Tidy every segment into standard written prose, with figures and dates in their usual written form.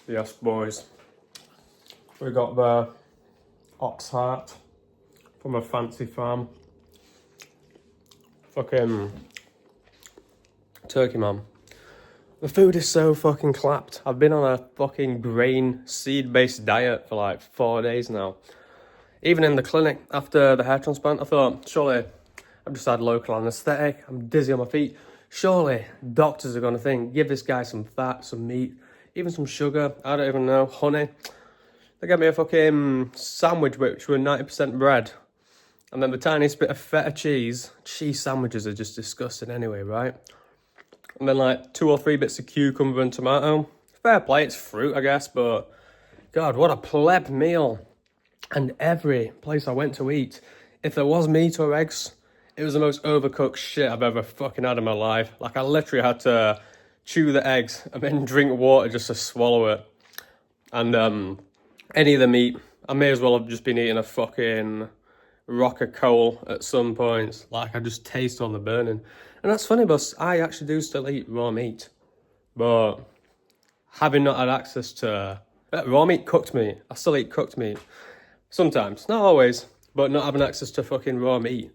Yes, boys. We got the ox heart from a fancy farm. Fucking turkey, man. The food is so fucking clapped. I've been on a fucking grain seed-based diet for like 4 days now. Even in the clinic after the hair transplant, I thought, surely I've just had local anaesthetic, I'm dizzy on my feet. Surely doctors are gonna think, give this guy some fat, some meat, even some sugar, I don't even know, honey. They gave me a fucking sandwich which were 90% bread. And then the tiniest bit of feta cheese. Cheese sandwiches are just disgusting anyway, right? And then like 2 or 3 bits of cucumber and tomato. Fair play, it's fruit, I guess, but God, what a pleb meal. And every place I went to eat, if there was meat or eggs, it was the most overcooked shit I've ever fucking had in my life. Like, I literally had to chew the eggs and then drink water just to swallow it. And any of the meat, I may as well have just been eating a fucking rock of coal at some points. Like, I just taste all the burning. And that's funny, but I actually do still eat raw meat. But having not had access to raw meat, cooked meat, I still eat cooked meat. Sometimes, not always, but not having access to fucking raw meat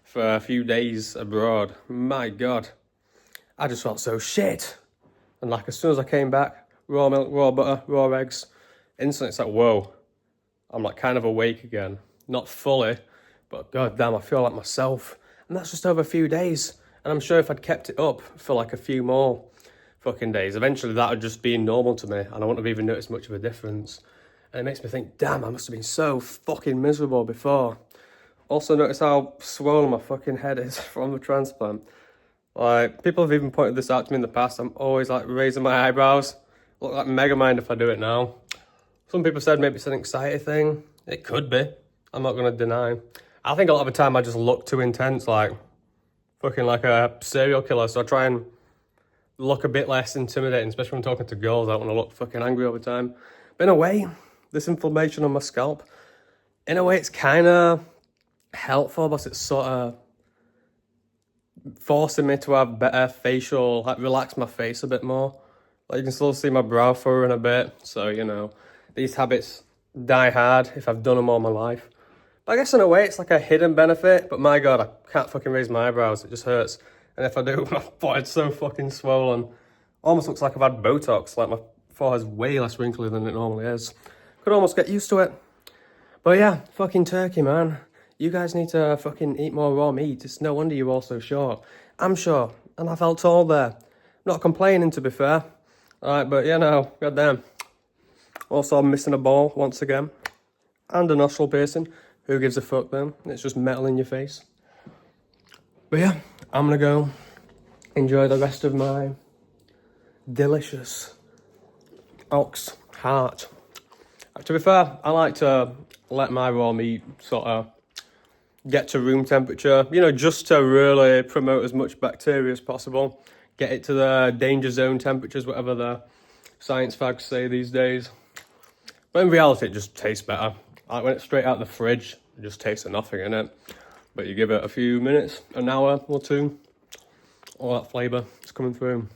for a few days abroad, my God, I just felt so shit. And like, as soon as I came back, raw milk, raw butter, raw eggs, instantly it's like, whoa, I'm like kind of awake again. Not fully, but god damn, I feel like myself. And that's just over a few days. And I'm sure if I'd kept it up for like a few more fucking days, eventually that would just be normal to me and I wouldn't have even noticed much of a difference. And it makes me think, damn, I must have been so fucking miserable before. Also notice how swollen my fucking head is from the transplant. Like, people have even pointed this out to me in the past. I'm always like raising my eyebrows. Look like Megamind if I do it now. Some people said maybe it's an anxiety thing. It could be. I'm not going to deny. I think a lot of the time I just look too intense, like fucking like a serial killer. So I try and look a bit less intimidating, especially when I'm talking to girls. I don't want to look fucking angry all the time. But in a way, this inflammation on my scalp, in a way it's kind of helpful, but it's sort of forcing me to have better facial, like relax my face a bit more. Like, you can still see my brow furrowing a bit. So, you know, these habits die hard if I've done them all my life. But I guess in a way it's like a hidden benefit, but my God, I can't fucking raise my eyebrows. It just hurts. And if I do, my forehead's so fucking swollen. Almost looks like I've had Botox. Like, my forehead's way less wrinkly than it normally is. Could almost get used to it. But yeah, fucking turkey, man. You guys need to fucking eat more raw meat. It's no wonder you're all so short. I'm sure. And I felt told there. Not complaining, to be fair. Alright, but yeah, no, goddamn. Also, I'm missing a ball once again. And a nostril piercing. Who gives a fuck then? It's just metal in your face. But yeah, I'm gonna go enjoy the rest of my delicious ox heart. To be fair, I like to let my raw meat sort of get to room temperature, you know, just to really promote as much bacteria as possible. Get it to the danger zone temperatures, whatever the science fags say these days. But in reality, it just tastes better. Like, when it's straight out the fridge, it just tastes of nothing in it. But you give it a few minutes, an hour or two, all that flavour is coming through.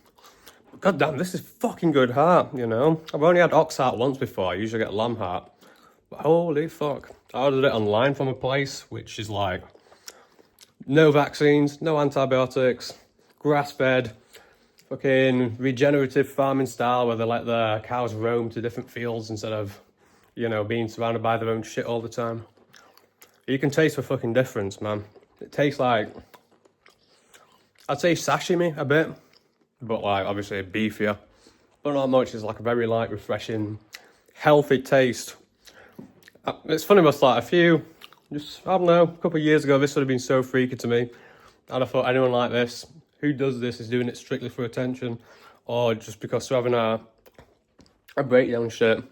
God damn, this is fucking good heart, you know. I've only had ox heart once before. I usually get lamb heart. But holy fuck. I ordered it online from a place which is like no vaccines, no antibiotics, grass-fed, fucking regenerative farming style where they let the cows roam to different fields instead of, you know, being surrounded by their own shit all the time. You can taste the fucking difference, man. It tastes like, I'd say sashimi a bit, but like obviously beefier. But not much. It's like a very light, refreshing, healthy taste. It's funny, but like I don't know, a couple of years ago, this would have been so freaky to me. I'd have thought anyone like this, who does this, is doing it strictly for attention, or just because they're having a breakdown shit.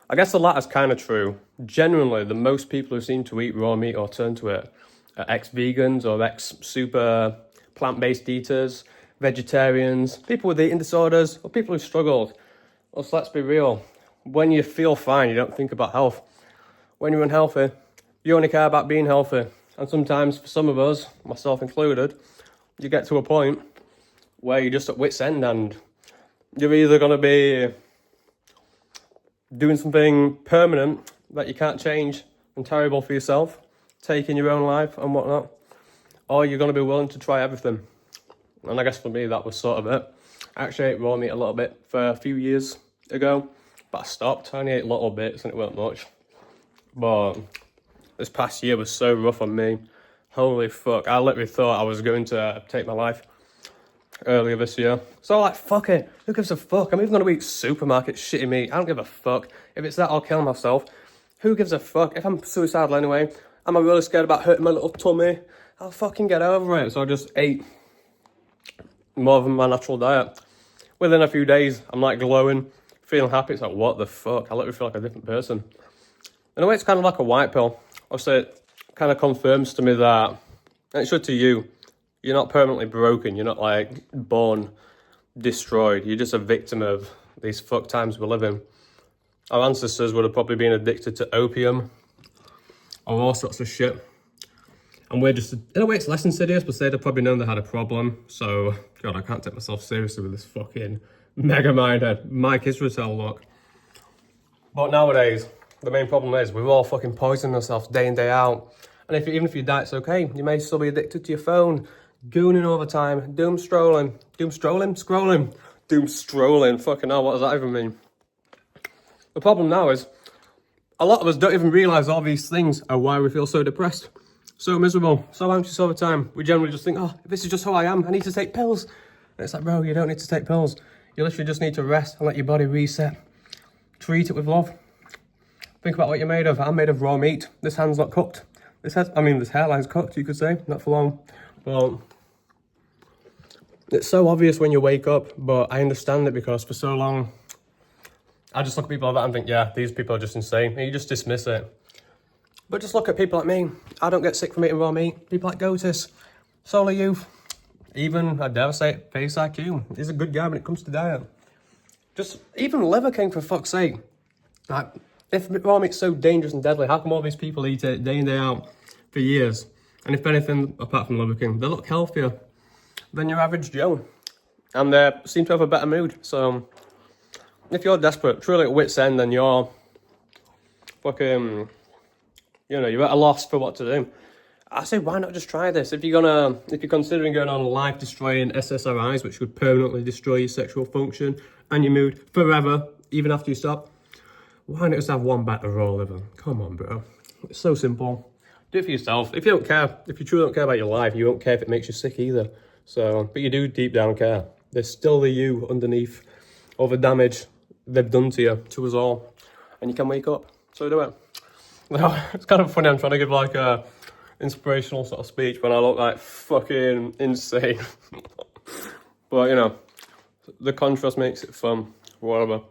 I guess the latter's kind of true. Generally, the most people who seem to eat raw meat or turn to it are ex-vegans or ex-super plant-based eaters, vegetarians, people with eating disorders, or people who struggled. Well, so let's be real. When you feel fine, you don't think about health. When you're unhealthy, you only care about being healthy. And sometimes, for some of us, myself included, you get to a point where you're just at wit's end and you're either going to be doing something permanent that you can't change and terrible for yourself, taking your own life and whatnot, or you're going to be willing to try everything. And I guess for me, that was sort of it. I actually ate raw meat a little bit for a few years ago, but I stopped. I only ate little bits and it weren't much. But this past year was so rough on me. Holy fuck, I literally thought I was going to take my life earlier this year. So like, fuck it, who gives a fuck? I'm even going to eat supermarket shitty meat. I don't give a fuck. If it's that, I'll kill myself. Who gives a fuck? If I'm suicidal anyway, am I really scared about hurting my little tummy? I'll fucking get over it. So I just ate more than my natural diet. Within a few days, I'm like glowing, feeling happy. It's like, what the fuck? I literally feel like a different person. In a way, it's kind of like a white pill. Also, it kind of confirms to me that, and it should to you, you're not permanently broken. You're not like born destroyed. You're just a victim of these fuck times we live in. Our ancestors would have probably been addicted to opium or all sorts of shit. And we're just, in a way it's less insidious, but they'd have probably known they had a problem. So, God, I can't take myself seriously with this fucking mega mind head. Mike Israel look. But nowadays, the main problem is we're all fucking poisoning ourselves day in, day out. And even if your diet's okay, you may still be addicted to your phone, gooning all the time, doom strolling, fucking hell, what does that even mean? The problem now is, a lot of us don't even realise all these things are why we feel so depressed, so miserable, so anxious all the time. We generally just think, oh, this is just who I am, I need to take pills. And it's like, bro, you don't need to take pills. You literally just need to rest and let your body reset. Treat it with love. Think about what you're made of. I'm made of raw meat. This hand's not cooked. This hairline's cooked, you could say, not for long. Well, it's so obvious when you wake up, but I understand it because for so long, I just look at people like that and think, yeah, these people are just insane. And you just dismiss it. But just look at people like me. I don't get sick from eating raw meat. People like Gotis, Solar Youth, even, I dare say, Face IQ. He's a good guy when it comes to diet. Just, even Liver King, for fuck's sake. Like, if raw meat's so dangerous and deadly, how come all these people eat it day in, day out for years? And if anything, apart from Liver King, they look healthier than your average Joe. And they seem to have a better mood. So, if you're desperate, truly at wit's end, and you're fucking, you know, you're at a loss for what to do, I say, why not just try this? If you're considering going on life-destroying SSRIs, which would permanently destroy your sexual function and your mood forever, even after you stop, why not just have one bite of raw liver? Come on, bro. It's so simple. Do it for yourself. If you don't care, if you truly don't care about your life, you won't care if it makes you sick either. So, but you do deep down care. There's still the you underneath all the damage they've done to you, to us all. And you can wake up. So do it. It's kind of funny, I'm trying to give like a inspirational sort of speech when I look like fucking insane. But, you know, the contrast makes it fun, whatever.